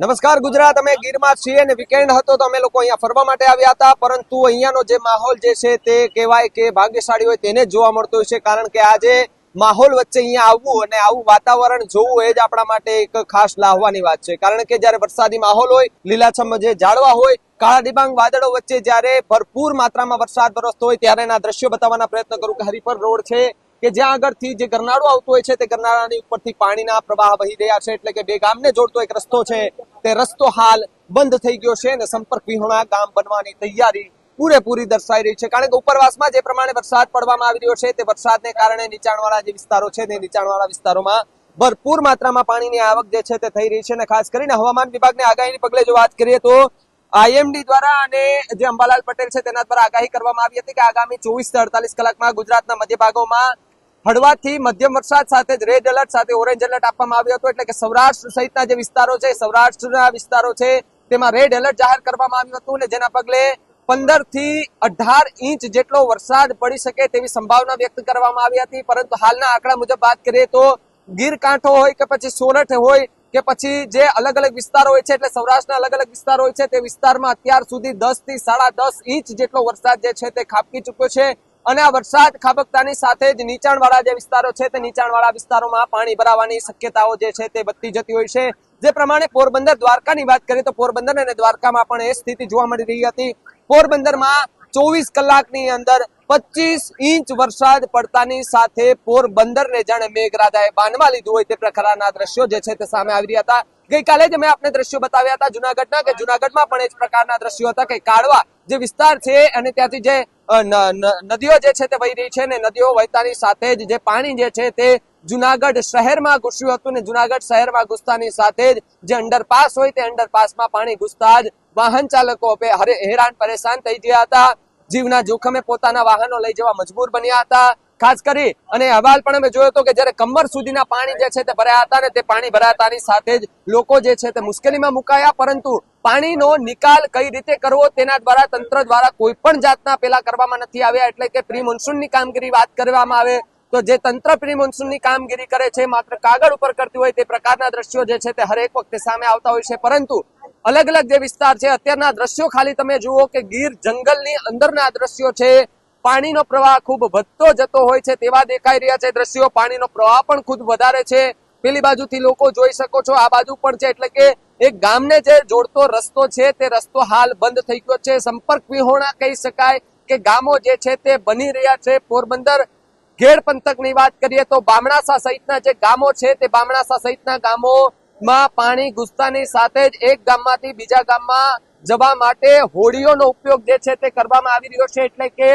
નમસ્કાર ગુજરાત, અમે ગીરમાં છીએ અને વીકેન્ડ હતો તો અમે લોકો અહીંયા ફરવા માટે આવ્યા હતા, પરંતુ અહીંયાનો જે માહોલ જે છે તે કહેવાય કે ભાગ્યશાળી હોય તેને જ જોવા મળતો હોય છે, કારણ કે આજે માહોલ વચ્ચે અહીંયા આવવું અને આવું વાતાવરણ જોવું એ જ આપણા માટે એક ખાસ લાહવાની વાત છે, કારણ કે જ્યારે વરસાદી માહોલ હોય, લીલાછમ જે ઝાડવા હોય, કાળા ડિબાંગ વાદળો વચ્ચે જ્યારે ભરપૂર માત્રામાં વરસાદ વરસતો હોય ત્યારે એના દ્રશ્યો બતાવવાના પ્રયત્ન કરું કે હરિપર રોડ છે કે જ્યાં આગળથી જે ગરનાળું આવતું હોય છે તે ગરનાળાની ઉપરથી પાણીના પ્રવાહ વહી રહ્યા છે, એટલે કે બે ગામને જોડતો એક રસ્તો છે તે રસ્તો હાલ બંધ થઈ ગયો છે અને સંપર્ક વિહોણા ગામ બનવાની તૈયારી પૂરેપૂરી દર્શાઈ રહી છે, કારણ કે ઉપરવાસમાં જે પ્રમાણે વરસાદ પડવામાં આવી રહ્યો છે તે વરસાદને કારણે નીચાણવાળા જે વિસ્તારો છે તે નીચાણવાળા વિસ્તારોમાં ભરપૂર માત્રામાં પાણીની આવક જે છે તે થઈ રહી છે અને ખાસ કરીને હવામાન વિભાગની આગાહીની પગલે જો વાત કરીએ તો આઈએમડી દ્વારા અને જે અંબાલાલ પટેલ છે તેના દ્વારા આગાહી કરવામાં આવી હતી કે આગામી 24 થી 48 કલાકમાં ગુજરાતના મધ્ય ભાગોમાં હળવાથી મધ્યમ વરસાદ સાથે જ રેડ એલર્ટ સાથે ઓરેન્જ એલર્ટ આપવામાં આવ્યો હતો, એટલે કે સૌરાષ્ટ્ર સહિતના જે વિસ્તારો છે, સૌરાષ્ટ્રના વિસ્તારો છે તેમાં રેડ એલર્ટ જાહેર કરવામાં આવ્યું હતું અને જેના પગલે 15 થી 18 ઇંચ જેટલો વરસાદ પડી શકે તેવી સંભાવના વ્યક્ત કરવામાં આવી હતી, પરંતુ હાલના આંકડા મુજબ વાત કરીએ તો ગીર કાંઠો હોય કે પછી સોરઠ હોય કે પછી જે અલગ અલગ વિસ્તારો હોય છે, એટલે સૌરાષ્ટ્રના અલગ અલગ વિસ્તારો હોય છે તે વિસ્તારમાં અત્યાર સુધી 10 થી 10.5 ઇંચ જેટલો વરસાદ જે છે તે ખાબકી ચૂક્યો છે અને આ વરસાદ ખાબકતાની સાથે જ નીચાણવાળા જે વિસ્તારો છે તે નીચાણવાળા વિસ્તારોમાં પાણી ભરાવાની શક્યતાઓ જે છે તે વધતી જતી હોય છે, જે પ્રમાણે પોરબંદર દ્વારકાની વાત કરીએ તો પોરબંદર અને દ્વારકામાં પણ એ સ્થિતિ જોવા મળી રહી હતી. પોરબંદરમાં 24 કલાકની અંદર 25 ઇંચ વરસાદ પડતાની સાથે પોરબંદરને જાણે મેઘરાજાએ બાંધવા લીધું હોય તે પ્રકારના દ્રશ્યો જે છે તે સામે આવી રહ્યા હતા. ગઈકાલે જ અમે આપને દ્રશ્યો બતાવ્યા હતા જુનાગઢના, કે જુનાગઢમાં પણ એ જ પ્રકારના દ્રશ્યો હતા કે કાળવા જે વિસ્તાર છે અને ત્યાંથી જે નદીઓ જે છે તે વહી રહી છે ને નદીઓ વહેતાની સાથે જ જે પાણી જે છે તે જુનાગઢ શહેરમાં ઘૂસ્યું હતું ને જુનાગઢ શહેરમાં ઘૂસતાની સાથે જ જે અંડરપાસ હોય તે અંડરપાસમાં પાણી ઘૂસતા જ વાહન ચાલકો હેરાન પરેશાન થઈ ગયા હતા, જીવના જોખમે પોતાના વાહનો લઈ જવા મજબૂર બન્યા હતા. ખાસ કરી અને અહેવાલ પણ અમે જોયો હતો કે જ્યારે કમર સુધીના પાણી જે છે તે ભરાયા હતા ને તે પાણી ભરાતાની સાથે જ લોકો જે છે તે મુશ્કેલીમાં મુકાયા, પરંતુ પાણીનો નિકાલ કઈ રીતે કરવો તેના દ્વારા તંત્ર દ્વારા કોઈ પણ જાતના પેલા કરવામાં નથી આવ્યા, એટલે કે પ્રી મોન્સૂનની કામગીરી વાત કરવામાં આવે તો જે તંત્ર પ્રી મોન્સૂનની કામગીરી કરે છે માત્ર કાગળ ઉપર કરતી હોય તે પ્રકારના દ્રશ્યો જે છે તે હરેક વખતે સામે આવતા હોય છે, પરંતુ અલગ અલગ જે વિસ્તાર છે અત્યારના દ્રશ્યો ખાલી તમે જુઓ કે ગીર જંગલની અંદરના દ્રશ્યો છે, પાણીનો પ્રવાહ ખૂબ વધતો જતો હોય છે તેવા દેખાઈ રહ્યા છે દ્રશ્યો, પાણીનો પ્રવાહ પણ ખૂબ વધારે છે, પેલી બાજુથી લોકો જોઈ શકો છો આ બાજુ પણ છે, એટલે કે એક ગામને જે જોડતો રસ્તો છે તે રસ્તો હાલ બંધ થઈ ગયો છે, સંપર્ક વિહોણા કહી શકાય કે ગામો જે છે તે બની રહ્યા છે. પોરબંદર ઘેડ પંથકની વાત કરીએ તો બામણાસા સહિતના જે ગામો છે તે બામણાસા સહિતના ગામોમાં પાણી ઘૂસતાની સાથે જ એક ગામમાંથી બીજા ગામમાં જવા માટે હોડીઓનો ઉપયોગ જે છે તે કરવામાં આવી રહ્યો છે, એટલે કે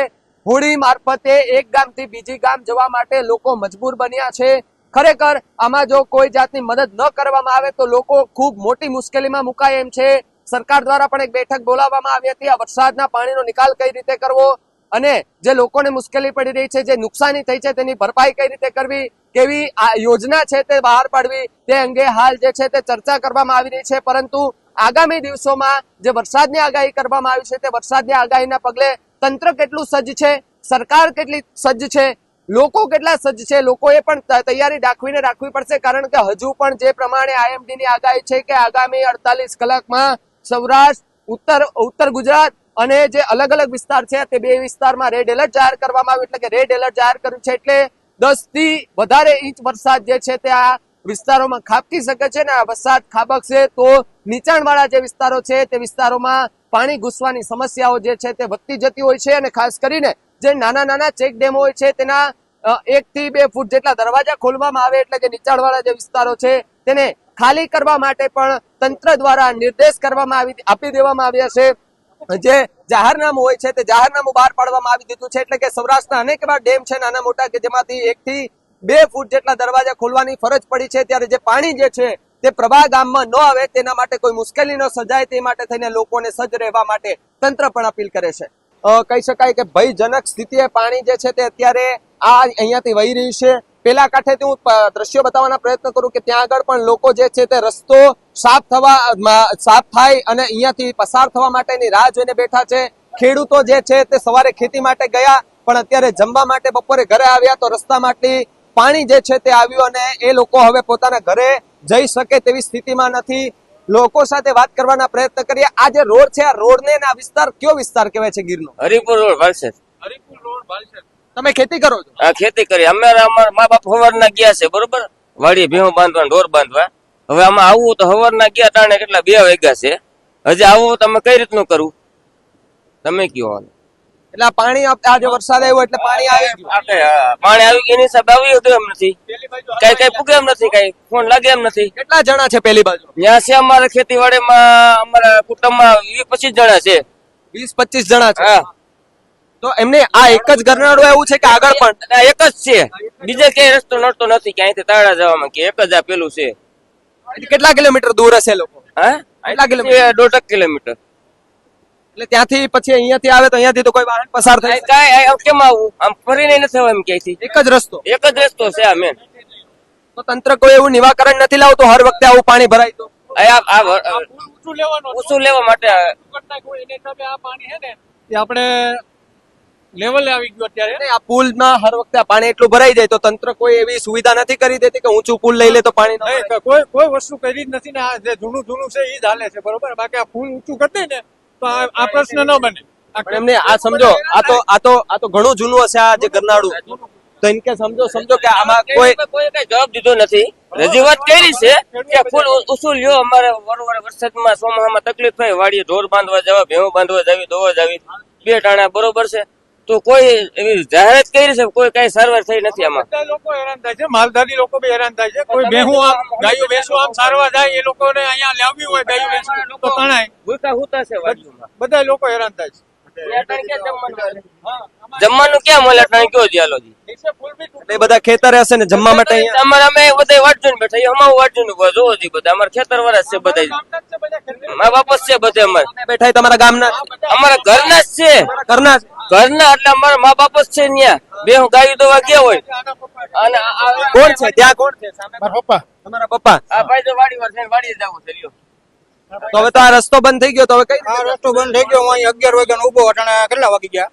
હોડી મારફતે એક ગામથી બીજી ગામ જવા માટે લોકો મજબૂર બન્યા છે. ખરેખર આમાં જો કોઈ જાતની મદદ ન કરવામાં આવે તો લોકો ખૂબ મોટી મુશ્કેલીમાં મુકાય એમ છે. સરકાર દ્વારા પણ એક બેઠક બોલાવવામાં આવી હતી આ વરસાદના પાણીનો નિકાલ કઈ રીતે કરવો અને જે લોકોને મુશ્કેલી પડી રહી છે, જે નુકસાની થઈ છે તેની ભરપાઈ કઈ રીતે કરવી, કેવી આ યોજના છે તે બહાર પાડવી તે અંગે હાલ જે છે તે ચર્ચા કરવામાં આવી રહી છે, પરંતુ આગામી દિવસોમાં જે વરસાદની આગાહી કરવામાં આવી છે તે વરસાદની આગાહીના પગલે તંત્ર કેટલું સજ્જ છે, સરકાર કેટલી સજ્જ છે, લોકો કેટલા સજ્જ છે, લોકોએ પણ તૈયારી દાખવીને રાખવી પડશે, કારણ કે હજુ પણ જે પ્રમાણે આઈએમડી ની આગાહી છે કે આગામી 48 કલાકમાં સૌરાષ્ટ્ર, ઉત્તર ગુજરાત અને જે અલગ અલગ વિસ્તાર છે તે બે વિસ્તારમાં રેડ એલર્ટ જાહેર કરવામાં આવ્યું, એટલે કે રેડ એલર્ટ જાહેર કર્યું છે, એટલે 10 થી વધારે ઇંચ વરસાદ જે છે તે આ વિસ્તારોમાં ખાબકી શકે છે ને આ વરસાદ ખાબકશે તો નીચાણવાળા જે વિસ્તારો છે તે વિસ્તારોમાં પાણી ઘૂસવાની સમસ્યાઓ જે છે તે વધતી જતી હોય છે, અને ખાસ કરીને જે નાના નાના ચેક ડેમો હોય છે તેના 1 થી 2 ફૂટ જેટલા દરવાજા ખોલવામાં આવે, એટલે કે નીચાણવાળા જે વિસ્તારો છે તેને ખાલી કરવા માટે પણ તંત્ર દ્વારા નિર્દેશ કરવામાં આપી દેવામાં આવ્યા છે. જે જાહેરનામું હોય છે તે જાહેરનામું બહાર પાડવામાં આવી દીધું છે, એટલે કે સૌરાષ્ટ્રના અનેક એવા ડેમ છે નાના મોટા કે જેમાંથી 1 થી 2 ફૂટ જેટલા દરવાજા ખોલવાની ફરજ પડી છે, ત્યારે જે પાણી જે છે તે પ્રવાહ ગામમાં ન આવે તેના માટે કોઈ મુશ્કેલી ન સર્જાય તે માટે થઈને લોકોને સજ્જ રહેવા માટે તંત્ર પણ અપીલ કરે છે. કહી શકાય કે ભયજનક સ્થિતિએ પાણી જે છે તે અત્યારે આ અહીંયાથી વહી રહ્યું છે. પેલા કાંઠેથી હું દ્રશ્યો બતાવવાના પ્રયત્ન કરું કે ત્યાં આગળ પણ લોકો જે છે તે રસ્તો સાફ થાય અને અહીંયાથી પસાર થવા માટેની રાહ જોઈને બેઠા છે. ખેડૂતો જે છે તે સવારે ખેતી માટે ગયા પણ અત્યારે જમવા માટે બપોરે ઘરે આવ્યા તો રસ્તામાંથી પાણી જે છે તે આવ્યું અને એ લોકો હવે પોતાના ઘરે જઈ શકે તેવી સ્થિતિમાં નથી. લોકો સાથે વાત કરવાના પ્રયત્ન કરીએ. આ જે રોડ છે, આ રોડ ને આ વિસ્તાર કયો વિસ્તાર કહેવાય છે ગીરનો? હરિપુર રોડ ભાલસર. હરિપુર રોડ ભાલસર. તમે ખેતી કરો છો? આ ખેતી કરી અમારા મા બાપ હવારના ગયા છે, બરોબર, વાડીએ ભેહું બાંધવા, ઢોર બાંધવા. હવે આમાં આવવું તો હવારના ગયા તાણે કેટલા 2 વાગ્યા છે. હજી આવું તમે કઈ રીતનું કરવું તમે કયો? એટલે આ પાણી આ જે વરસાદ આવ્યો એટલે પાણી આવી ગયું. પાણી આવી ગયા એની હિસાબે આવ્યું હતું એમ નથી, કઈ પૂગે એમ નથી, કઈ ફોન લાગે એમ નથી. કેટલા જણા છે પેલી બાજુ? ત્યાં છે અમારા ખેતીવાડીમાં અમારા કુટુંબમાં 20-25 જણા છે. 20-25 જણા છે. હા, તો એમને આ એક જ ગરનાળું એવું છે કે આગળ પણ? આ એક જ છે, બીજે ક્યાંય રસ્તો નડતો નથી કે અહીંથી તાળા જવામાં, કે એક જ આ પેલું છે. કેટલા કિલોમીટર દૂર હશે લોકો? હા, કેટલા કિલોમીટર? 1.5 કિલોમીટર. એટલે ત્યાંથી પછી અહીંયાથી આવે તો અહીંયાથી તો કોઈ વાહન પસાર થાય? કાંઈ કેમ આવું, આમ ફરીને નથી આવવા એમ ક્યાંયથી. એક જ રસ્તો? એક જ રસ્તો છે આ મેન. તો તંત્ર કોઈ એવું નિવાકરણ નથી લાવતું હર વખતે આવું પાણી ભરાય તો? ઊંચું લેવા માટે આ પાણી છે ને એ આપણે લેવલે આવી ગયું અત્યારે. નહીં, આ પુલમાં હર વખતે આ પાણી એટલું ભરાઈ જાય તો તંત્ર કોઈ એવી સુવિધા નથી કરી દેતી કે ઊંચું પુલ લઈ લે તો પાણી ન ભરાય? નહીં, કોઈ વસ્તુ કરી જ નથી ને. આ જે જૂનું છે એ જ હાલે છે, બરોબર. બાકી આ પુલ ઊંચું કરી દે ને તો આ પ્રશ્ન ન બને. પણ એમને આ સમજો, આ તો ઘણું જૂનું હશે આ જે ગરનાળું, તો એમ કે સમજો કે આમાં કોઈ કઈ જવાબ દીધો નથી. રજૂઆત કરી છે કે ફૂલ ઉસુલ લ્યો, અમારે વરસાદમાં ચોમાસામાં તકલીફ થાય, વાડીએ ઢોર બાંધવા જવા, ભેહું બાંધવા જાવી, દોવા જાવી, 2 ટાણા, બરોબર છે. તો કોઈ એવી જાહેરાત કરી છે, કોઈ કઈ સારવાર થઈ નથી આમાં. બધા લોકો હેરાન થાય છે, માલધારી લોકો બી હેરાન થાય છે. કોઈ ભેહું આમ ગાયો ભેંસો આમ સારવા જાય, એ લોકોને અહીંયા લાવવી હોય ગાયો ભેંસો તો તણાય. ભૂખા હુતા છે વાડીઓમાં. બધા લોકો હેરાન થાય છે. જમવાનું ક્યાં મળે અટાણે કયો ચાલો જી? નીચે પુલ બી તૂટી એ બધા ખેતરે હશે ને જમવા માટે અહીંયા? અમારે અમે બધા વાટજો ને બેઠા, અમારું વાટજો ને જોવો જી, બધા અમારા ખેતર વાળા છે, બધા ગામના જ છે, બધા ખેતર. મા બાપ જ છે, બધા અમારે બેઠા તમારા ગામના? અમારા ઘરના જ છે, કરના ઘરના એટલે અમારા મા બાપ જ છે. ત્યાં બે હું ગાયું દોવા ગયા હોય. આના પપ્પા અને કોણ છે ત્યાં? કોણ છે સામે? મારા પપ્પા. તમારા પપ્પા? આ ભાઈ તો વાડી વાર છે, વાડીએ જવું છે લ્યો. તો હવે તો આ રસ્તો બંધ થઈ ગયો, તો હવે કઈ આ રસ્તો બંધ થઈ ગયો. હું અહીં 11 વાગ્યાનો ઉભો અટાણા કેટલા વાગી ગયા,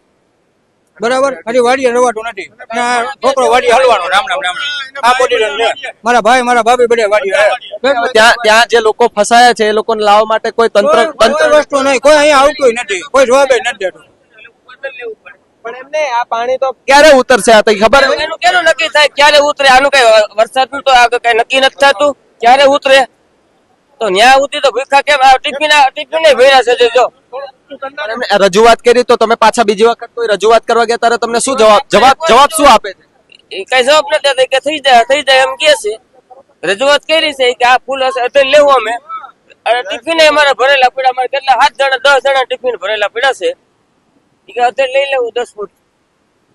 બરાબર. હજી વાડીએ રવાતું નથી. છોકરો વાડી હલવાનો, રામ રામ રામ રામ. આ પોઝિશન છે. મારા ભાઈ મારા ભાભી બધા વાડી ત્યાં જે લોકો ફસાયા છે એ લોકોને લાવવા માટે કોઈ તંત્ર વસ્તુ નહીં, કોઈ અહીંયા આવતું નથી, કોઈ જવાબ નથી દેતું. પણ એમને આ પાણી તો ક્યારે ઉતરશે આ તો ખબર નથી. એનું કેનું નક્કી થાય ક્યારે ઉતરે? આનું કઈ વરસાદનું તો આગળ કઈ નક્કી નથી થતું, ક્યારે ઉતરે? તો ન્યા ઉતરી તો ભૂખા કેમ? ટિફિન ભર્યા છે જો. પણ એમને રજૂઆત કરી તો તમે પાછા બીજી વખત કોઈ રજૂઆત કરવા ગયા ત્યારે તમને શું જવાબ શું આપે છે? એ કઈ જવાબ નથી દેતા કે થઈ જાય એમ કે છે. રજૂઆત કરી છે કે આ ફૂલ હશે અત્યારે લેવું અમે, અને ટિફિન અમારે ભરેલા પડ્યા, અમારે કેટલા 7 જણા 10 જણા ટિફિન ભરેલા પડ્યા છે. એ કે અત્યારે લઈ લેવું 10 ફૂટ.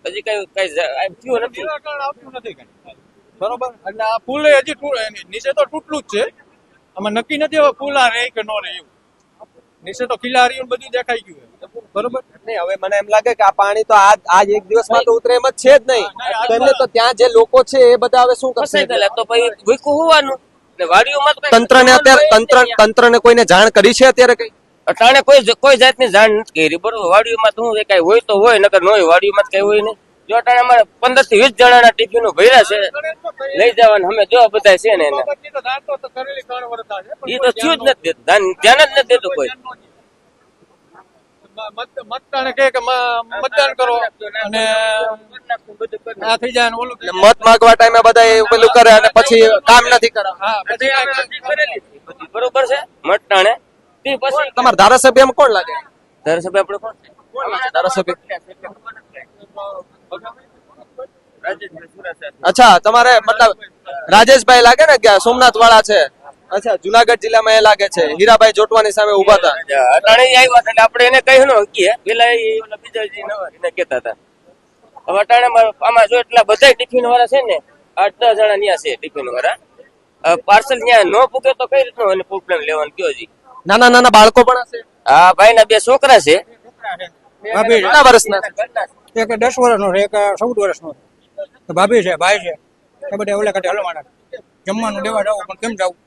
હજી કઈ થયું નથી, આવતું નથી કઈ, બરોબર. એટલે આ પુલ હજી નીચે તો તૂટલું જ છે. આમાં નક્કી નથી હવે પુલ આ રહે કે ન રહે. એવું નીચે તો કિલ્લારીઓ બધું દેખાઈ ગયું છે, બરોબર. નહીં, હવે મને એમ લાગે કે આ પાણી તો આજ એક દિવસમાં તો ઉતરે એમ જ છે જ નહીં. તો એમને તો ત્યાં જે લોકો છે એ બધા હવે શું કરશે? ફસાઈ ગયેલા તો પછી ભૂખું હોવાનું ને વાડીઓમાં તો તંત્રને અત્યારે તંત્રને કોઈને જાણ કરી છે અત્યારે કઈ? અટાણે કોઈ જાતની જાણ નથી કરી, બરોબર. વાડીઓમાં તો શું કઈ હોય તો હોય, નકર ન હોય. વાડીઓમાં કઈ હોય નહીં. જો અટાણે અમારે 15 થી 20 જણાના ટિફિનો ભર્યા છે, લઈ જવાના. અમે જો બધા છે ને એને બાબતની તો દાંત તો કરેલી 3 વર્ષ છે, પણ એ તો થયું જ નથી દેતું, ધ્યાન જ નથી દેતું કોઈ. મતદાન કહે કે મતદાન કરો અને આ થઈ જાય ને ઓલું થઈ જાય. મત માંગવા ટાઈમે બધા એ પેલું કરે અને પછી કામ નથી કરે. હા, પછી બરોબર છે મટાણે તે પછી તમારા ધારાસભ્યમાં કોણ લાગે? ધારાસભ્ય આપણે કોણ છે? ધારાસભ્ય અચ્છા, તમારે મતલબ રાજેશભાઈ લાગે ને કે સોમનાથ વાળા છે? અચ્છા, જુનાગઢ જિલ્લામાં એ લાગે છે. હીરાભાઈ જોટવાની સામે ઉભા હતા. અટાણે આવ્યા એટલે આપણે એને કહી ન શકીએ. પેલા એ બીજા એને કહેતા હતા. હવે અટાણે આમાં જો એટલા બધા ટિફિન વાળા છે ને 8-10 જણા ન્યા છે ટિફિન વાળા. પાર્સલ ન્યા ન પૂકે તો કઈ રીતનું એને પ્રોબ્લેમ લેવાનું કયો જી? નાના નાના બાળકો પણ હશે? હા, ભાઈ ના 2 છોકરા છે. ભાભી કેટલા વર્ષના છે? એક 10 વર્ષનો છે, એક 14 વર્ષનો છે. ભાભી છે, ભાઈ છે, એ બધા ઓલા કાઢે હલવાના. જમવાનું દેવા જવું પણ કેમ જવું?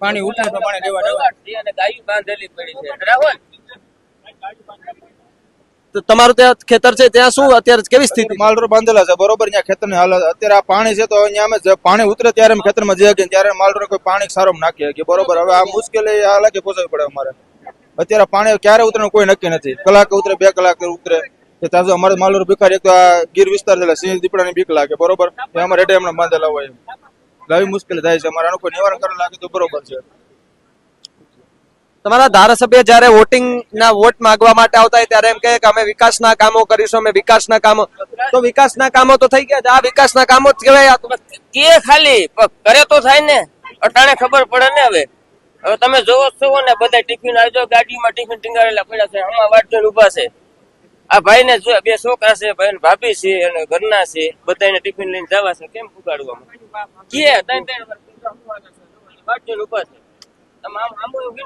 પાણી ઉતરે તો પાણી દેવા જવું. અને ગાયું બાંધેલી પડી છે. રાહુલ તમારું ત્યાં ખેતર છે ત્યાં શું અત્યારે કેવી સ્થિતિ? માલરોડ બાંધેલા છે બરોબર. ત્યાં ખેતરની હાલત અત્યારે આ પાણી છે તો અહીંયા અમે પાણી ઉતરે ત્યારે અમે ખેતરમાં જઈએ કે ત્યારે માલરોડ કોઈ પાણી સારો નાખીએ કે બરોબર. હવે આ મુશ્કેલી હાલાકી પોસાવી પડે અમારે. અત્યારે પાણી ક્યારે ઉતરે કોઈ નક્કી નથી. કલાકે ઉતરે, 2 કલાકે ઉતરે. કે ત્યાં તો અમારે માલરોડ ભિખારી એક તો આ ગીર વિસ્તાર છે, સિંહ દીપડાની બીક લાગે બરોબર. એ અમારે રેડે એમને બાંધેલા હોય. આવી મુશ્કેલી થાય છે. અમારે આનું કોઈ નિવારણ કરવા લાગે તો બરોબર છે. તમારા ધારાસભ્ય જયારે વોટ માંગવા માટે આવતા હોય ત્યારે એમ કહે કે અમે વિકાસના કામો કરીશું, અમે વિકાસના કામો. તો વિકાસના કામો તો થઈ ગયા છે, આ વિકાસના કામો જ કહેવાય. આ તો કે ખાલી કરે તો થાય ને, અટાણે ખબર પડે ને. હવે તમે જોવો છો ને બધા ટિફિન આવજો, ગાડીમાં ટિફિન ટીંગાડેલા પડ્યા છે, આમાં વાટ જોઈને ઉભા છે. આ ભાઈ ને 2 છોકરા છે, ભાઈ ભાભી છે અને ઘરના છે, બધાને ટિફિન લઈને જવા છે. કેમ પુગાડવામાં કે 3 વાટ જોઈને ઉભા છે.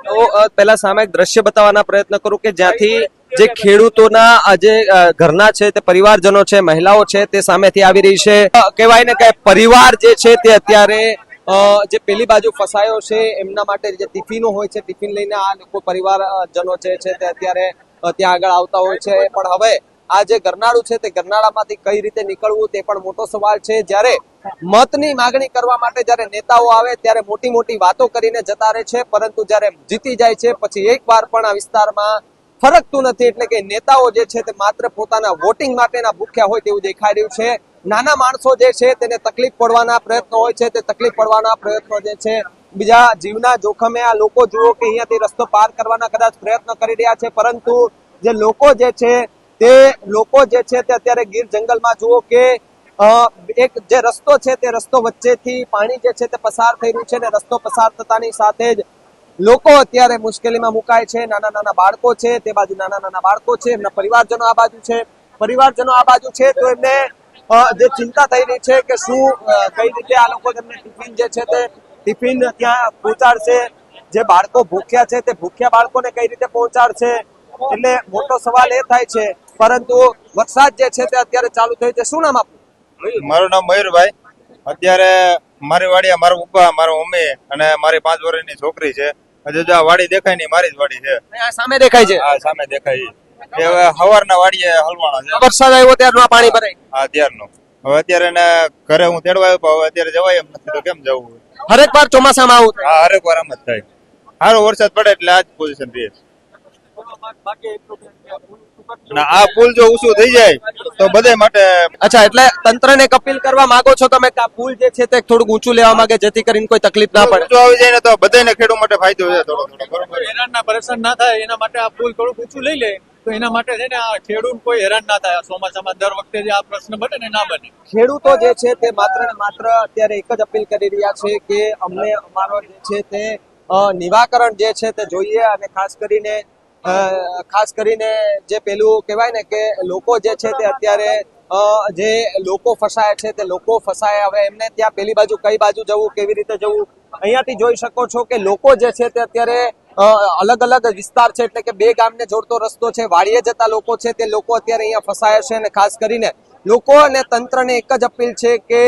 તો પહેલા સામે એક દ્રશ્ય બતાવવાના પ્રયત્ન કરું કે જ્યાંથી જે ખેડૂતોના જે ઘરના છે તે પરિવારજનો છે, મહિલાઓ છે તે સામેથી આવી રહી છે. કહેવાય ને કે પરિવાર જે છે તે અત્યારે જે પેલી બાજુ ફસાયો છે એમના માટે જે ટિફિનો હોય છે, ટિફિન લઈને આ લોકો પરિવારજનો જે છે તે અત્યારે ત્યાં આગળ આવતા હોય છે. પણ હવે આ જે ગરનાળું છે તે ગરનાળામાંથી કઈ રીતે નીકળવું તે પણ મોટો સવાલ છે. જ્યારે મતની માંગણી કરવા માટે જ્યારે નેતાઓ આવે ત્યારે મોટી મોટી વાતો કરીને જતા રહે છે, પરંતુ જ્યારે જીતી જાય છે પછી એક વાર પણ આ વિસ્તારમાં ફરકતું નથી. એટલે કે નેતાઓ જે છે તે માત્ર પોતાના વોટિંગ માટેના ભૂખ્યા હોય તેવું દેખાઈ રહ્યું છે. નાના માણસો જે છે તેને તકલીફ પડવાના પ્રયત્નો હોય છે, તે તકલીફ પડવાના પ્રયત્નો જે છે બીજા જીવના જોખમે આ લોકો જુઓ કે અહીંયાથી રસ્તો પાર કરવાના કદાચ પ્રયત્ન કરી રહ્યા છે, પરંતુ જે લોકો જે છે તે અત્યારે ગીર જંગલમાં જુઓ કે એક જે રસ્તો છે તે રસ્તો વચ્ચેથી પાણી જે છે તે પસાર થઈ રહ્યું છે, અને રસ્તો પસાર થતાની સાથે જ લોકો અત્યારે મુશ્કેલીમાં મુકાય છે. નાના નાના બાળકો છે, તે બાજુ નાના નાના બાળકો છે, એમના પરિવારજનો આ બાજુ છે, તો એમને જે ચિંતા થઈ રહી છે કે શું કઈ રીતે આ લોકો તેમને ટિફિન જે છે તે ટિફિન ત્યાં પહોંચાડશે. જે બાળકો ભૂખ્યા છે તે ભૂખ્યા બાળકોને કઈ રીતે પહોંચાડશે, એટલે મોટો સવાલ એ થાય છે. પરંતુ વરસાદ જે છે તે અત્યારે ચાલુ થયો છે. શું નામ આપનું? મારું નામ મયુરભાઈ. અત્યારે મારી વાડી, મારા પપ્પા, મારા મમ્મી અને મારી 5 વર્ષની છોકરી છે. હજુ જો આ વાડી દેખાય નહીં, મારી જ વાડી છે. આ સામે દેખાય છે, આ સામે દેખાય છે. હવે સવારના વાડીએ હલવાણા છે. વરસાદ આવ્યો ત્યારનું પાણી ભરાય. હા, ત્યારનું. હવે અત્યારે એને ઘરે હું તેડવા આવ્યો, હવે અત્યારે જવાય એમ નથી તો કેમ જવું? હરેક વાર ચોમાસામાં આવું થાય. હા, હરેક વાર આમ જ થાય. સારો વરસાદ પડે એટલે આ જ પોઝિશન રહે. ના, આ પુલ જો ઊંચું થઈ જાય તો બધા માટે. અચ્છા, એટલે તંત્રને એક અપીલ કરવા માંગો છો તમે કે આ પુલ જે છે તે થોડુંક ઊંચું લેવા માંગે જેથી કરીને કોઈ તકલીફ ના પડે? ઊંચું આવી જાય ને તો બધાને ખેડૂત માટે ફાયદો છે થોડો બરોબર. હેરાનના પરેશાન ના થાય એના માટે આ પુલ થોડુંક ઊંચું લઈ લે તો એના માટે છે ને આ ખેડૂત કોઈ હેરાન ના થાય. ચોમાસામાં દર વખતે જે આ પ્રશ્ન બને ને ના બને. ખેડૂતો જે છે તે માત્ર ને માત્ર અત્યારે એક જ અપીલ કરી રહ્યા છે કે અમને અમારો જે છે તે નિવાકરણ જે છે તે જોઈએ, અને ખાસ કરીને જે પેલું કહેવાય ને કે લોકો જે છે તે અત્યારે જે લોકો ફસાય છે તે લોકો ફસાય. હવે એમને ત્યાં પેલી બાજુ કઈ બાજુ જવું, કેવી રીતે જવું, અહીંયાથી જોઈ શકો છો કે લોકો જે છે તે અત્યારે અલગ અલગ વિસ્તાર છે, એટલે કે 2 ગામને જોડતો રસ્તો છે, વાડીએ જતા લોકો છે તે લોકો અત્યારે અહીંયા ફસાયા છે. અને ખાસ કરીને લોકો અને તંત્રને એક જ અપીલ છે કે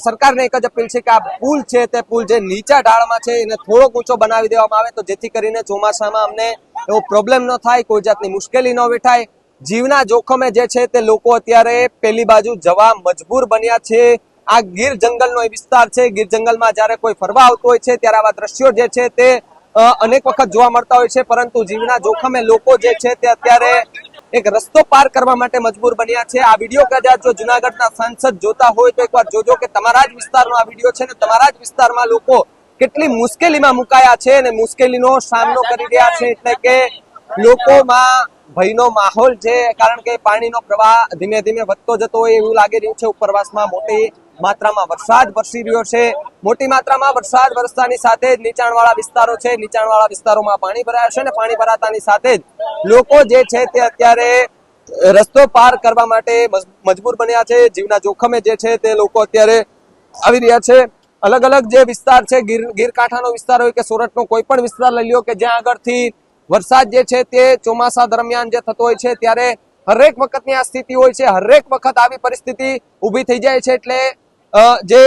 સરકારને એક જ અપીલ છે કે આ પુલ છે તે પુલ જે નીચા ઢાળમાં છે એને થોડોક ઊંચો બનાવી દેવામાં આવે તો જેથી કરીને ચોમાસામાં અમને એવો પ્રોબ્લેમ ન થાય, કોઈ જાતની મુશ્કેલી ન વેઠાય. જીવના જોખમે જે છે તે લોકો અત્યારે પેલી બાજુ જવા મજબૂર બન્યા છે. આ ગીર જંગલનો એ વિસ્તાર છે. ગીર જંગલમાં જ્યારે કોઈ ફરવા આવતું હોય છે ત્યારે આવા દ્રશ્યો જે છે તે અનેક વખત જોવા મળતા હોય છે, પરંતુ જીવના જોખમે લોકો જે છે તે અત્યારે એક રસ્તો પાર કરવા માટે મજબૂર બન્યા છે. આ વિડીયો કદાચ જો જુનાગઢના સાંસદ જોતા હોય તો એકવાર જોજો કે તમારા જ વિસ્તારનો આ વિડીયો છે ને તમારા જ વિસ્તારમાં લોકો કેટલી મુશ્કેલીમાં મુકાયા છે અને મુશ્કેલીનો સામનો કરી રહ્યા છે. એટલે કે લોકોમાં ભયનો માહોલ છે, કારણ કે પાણીનો પ્રવાહ ધીમે ધીમે વધતો જતો હોય એવું લાગી રહ્યું છે. ઉપરવાસમાં મોટી માત્રામાં વરસાદ વરસી રહ્યો છે. મોટી માત્રામાં વરસાદ વરસતાની સાથે જ નીચાણવાળા વિસ્તારો છે, નીચાણવાળા વિસ્તારોમાં પાણી ભરાયા છે, અને પાણી ભરાતાની સાથે જ લોકો જે છે તે અત્યારે રસ્તો પાર કરવા માટે મજબૂર બન્યા છે. જીવના જોખમે જે છે તે લોકો અત્યારે આવી રહ્યા છે. અલગ અલગ જે વિસ્તાર છે, ગીર કાંઠાનો વિસ્તાર હોય કે સોરઠનો કોઈ પણ વિસ્તાર લઈ લ્યો કે જ્યાં આગળથી વરસાદ જે છે તે ચોમાસા દરમિયાન જે થતો હોય છે ત્યારે હરેક વખતની આ સ્થિતિ હોય છે. હરેક વખત આવી પરિસ્થિતિ ઊભી થઈ જાય છે. એટલે જે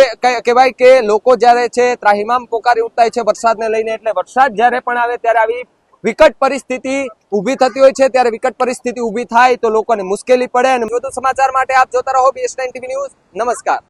કહેવાય કે લોકો જ્યારે છે ત્રાહિમામ પોકારી ઉઠતા છે વરસાદને લઈને. એટલે વરસાદ જ્યારે પણ આવે ત્યારે આવી વિકટ પરિસ્થિતિ ઊભી થતી હોય છે, ત્યારે વિકટ પરિસ્થિતિ ઊભી થાય તો લોકોને મુશ્કેલી પડે. અને વધુ સમાચાર માટે આપ જોતા રહો BS9 TV ન્યૂઝ. નમસ્કાર.